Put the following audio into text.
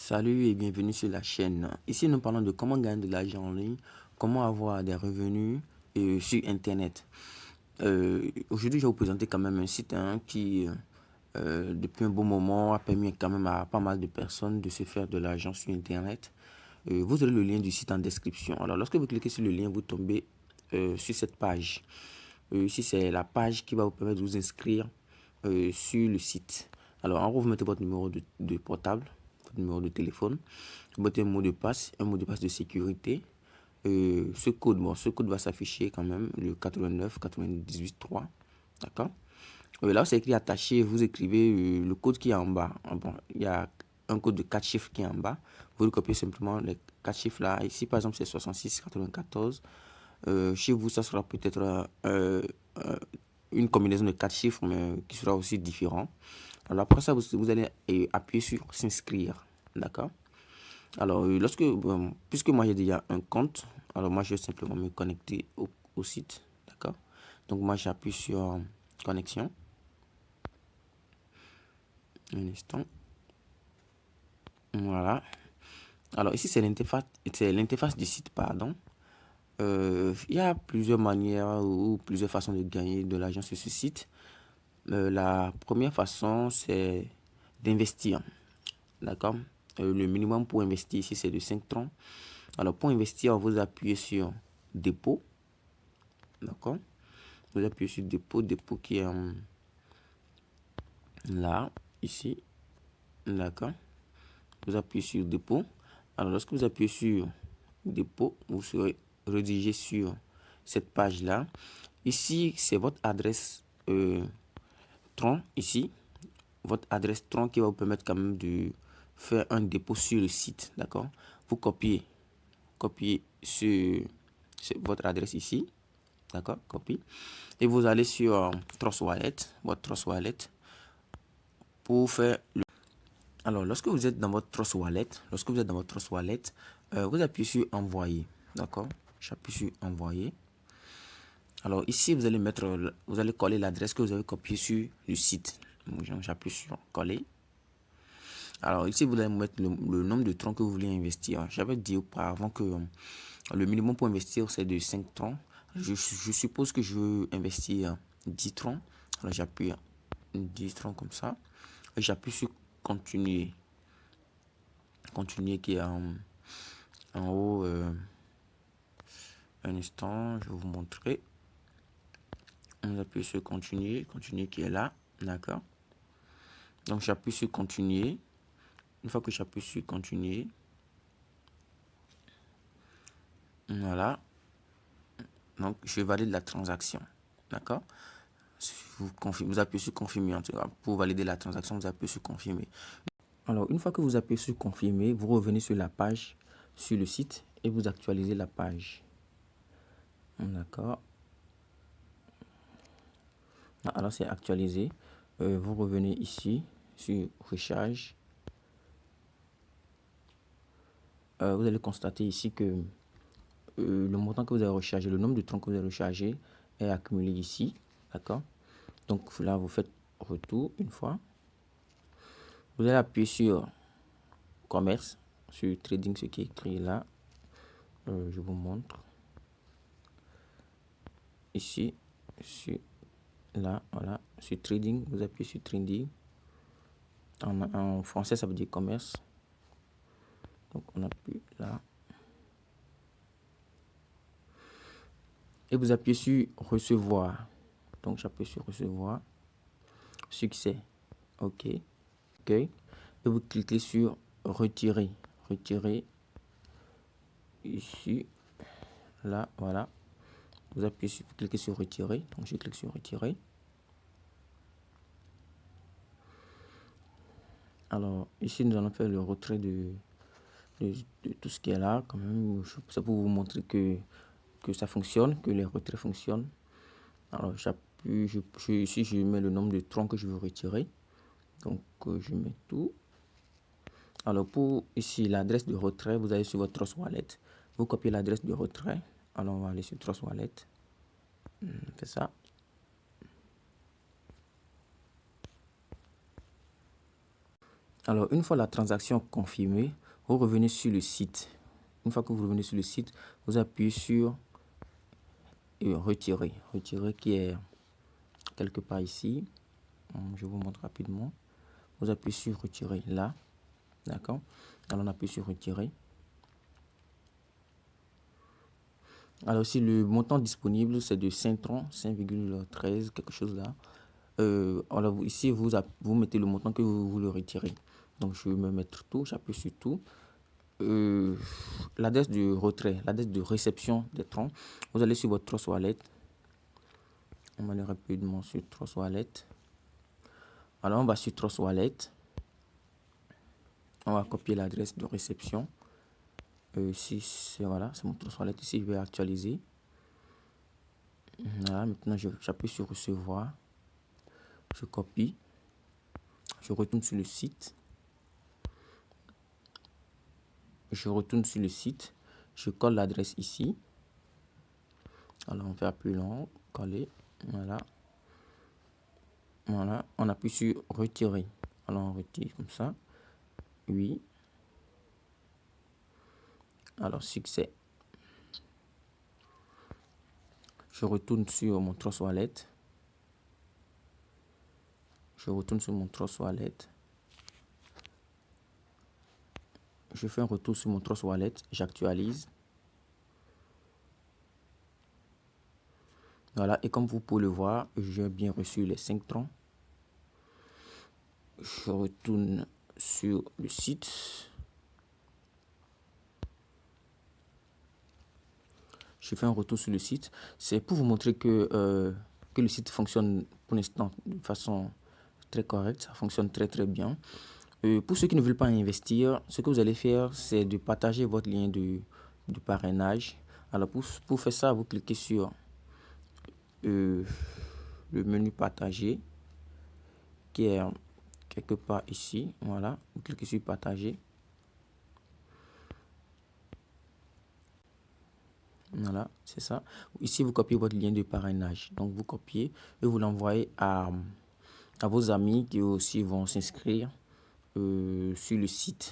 Salut et bienvenue sur la chaîne. Ici, nous parlons de comment gagner de l'argent en ligne, comment avoir des revenus sur Internet. Aujourd'hui, je vais vous présenter quand même un site qui, depuis un bon moment, a permis quand même à pas mal de personnes de se faire de l'argent sur Internet. Vous aurez le lien du site en description. Alors, lorsque vous cliquez sur le lien, vous tombez sur cette page. Ici, c'est la page qui va vous permettre de vous inscrire sur le site. Alors, en gros, vous mettez votre numéro de portable, votre numéro de téléphone, vous mettez un mot de passe de sécurité. Ce code va s'afficher quand même, le 89 98 3. D'accord? Là, c'est écrit attaché, vous écrivez le code qui est en bas. Bon, il y a un code de 4 chiffres qui est en bas. Vous copiez simplement les 4 chiffres là. Ici, par exemple, c'est 66 94. Chez vous, ça sera peut-être une combinaison de 4 chiffres, mais qui sera aussi différent. Alors après ça, vous allez appuyer sur s'inscrire. D'accord? Alors, puisque moi j'ai déjà un compte, alors moi je vais simplement me connecter au site. D'accord? Donc moi j'appuie sur connexion. Un instant. Voilà. Alors ici c'est l'interface du site, pardon. Il y a plusieurs manières ou plusieurs façons de gagner de l'argent sur ce site. La première façon, c'est d'investir. D'accord? Le minimum pour investir ici, c'est de 5 francs. Alors, pour investir, vous appuyez sur dépôt. D'accord? Vous appuyez sur dépôt qui est là, ici. D'accord? Vous appuyez sur dépôt. Alors, lorsque vous appuyez sur dépôt, vous serez redirigé sur cette page-là. Ici, c'est votre adresse Tron, ici. Votre adresse Tron qui va vous permettre quand même de faire un dépôt sur le site. D'accord? Vous copiez sur votre adresse ici. D'accord? Copie. Et vous allez sur Trust Wallet, votre Trust Wallet, pour faire le... Alors, lorsque vous êtes dans votre Trust Wallet, vous appuyez sur Envoyer. D'accord? J'appuie sur Envoyer. Alors, ici, vous allez coller l'adresse que vous avez copiée sur le site. J'appuie sur Coller. Alors, ici, vous allez mettre le nombre de troncs que vous voulez investir. J'avais dit auparavant que le minimum pour investir, c'est de 5 troncs. Je suppose que je veux investir 10 troncs. Alors, j'appuie 10 troncs comme ça. Et j'appuie sur continuer. Continuer qui est en haut. Un instant, je vais vous montrer. On appuie sur continuer. Continuer qui est là. D'accord. Donc, j'appuie sur continuer. Une fois que j'appuie sur continuer. Voilà. Donc, je valide la transaction. D'accord? Vous appuyez sur confirmer. En tout cas, pour valider la transaction, vous appuyez sur confirmer. Alors, une fois que vous appuyez sur confirmer, vous revenez sur la page, sur le site, et vous actualisez la page. D'accord. Alors, c'est actualisé. Vous revenez ici, sur recharge. Vous allez constater ici que le montant que vous avez rechargé, le nombre de troncs que vous avez rechargé est accumulé ici. D'accord. Donc là, vous faites retour une fois. Vous allez appuyer sur commerce, sur trading, ce qui est écrit là. Je vous montre. Ici, sur là, voilà, sur trading, vous appuyez sur trading. En français, ça veut dire commerce. Donc, on appuie là. Et vous appuyez sur recevoir. Donc, j'appuie sur recevoir. Succès. OK. OK. Et vous cliquez sur retirer. Retirer. Ici. Là, voilà. Vous appuyez sur, vous cliquez sur retirer. Donc, je clique sur retirer. Alors, ici, nous allons faire le retrait de tout ce qui est là. Quand même, ça pour vous montrer que ça fonctionne, que les retraits fonctionnent. Alors, j'appuie, ici, je mets le nombre de troncs que je veux retirer. Donc, je mets tout. Alors, pour ici, l'adresse de retrait, vous allez sur votre Trust Wallet. Vous copiez l'adresse de retrait. Alors, on va aller sur Trust Wallet. On fait ça. Alors, une fois la transaction confirmée, vous revenez sur le site. Une fois que vous revenez sur le site, vous appuyez sur retirer. Retirer qui est quelque part ici. Je vous montre rapidement. Vous appuyez sur retirer là. D'accord? Alors, on appuie sur retirer. Alors, si le montant disponible, c'est de 5 francs, 5,13, quelque chose là. Alors, ici, vous mettez le montant que vous voulez retirer. Donc, je vais me mettre tout, j'appuie sur tout. L'adresse de retrait, l'adresse de réception des troncs, vous allez sur votre Trust Wallet. On va aller rapidement sur Trust Wallet. Alors, on va sur Trust Wallet. On va copier l'adresse de réception. Ici, c'est voilà, c'est mon Trust Wallet. Ici, je vais actualiser. Voilà, maintenant, j'appuie sur recevoir. Je copie. Je retourne sur le site. Je retourne sur le site. Je colle l'adresse ici. Alors, on fait plus long. Coller. Voilà. Voilà. On appuie sur retirer. Alors, on retire comme ça. Oui. Alors, succès. Je retourne sur mon Trust Wallet. Je retourne sur mon Trust Wallet. Je fais un retour sur mon Trust Wallet. J'actualise. Voilà. Et comme vous pouvez le voir, j'ai bien reçu les 5 troncs. Je retourne sur le site. Je fais un retour sur le site. C'est pour vous montrer que le site fonctionne pour l'instant de façon très correcte. Ça fonctionne très très bien. Pour ceux qui ne veulent pas investir, ce que vous allez faire, c'est de partager votre lien de parrainage. Alors pour faire ça, vous cliquez sur le menu partager qui est quelque part ici. Voilà, vous cliquez sur partager. Voilà, c'est ça. Ici, vous copiez votre lien de parrainage. Donc, vous copiez et vous l'envoyez à vos amis qui aussi vont s'inscrire sur le site.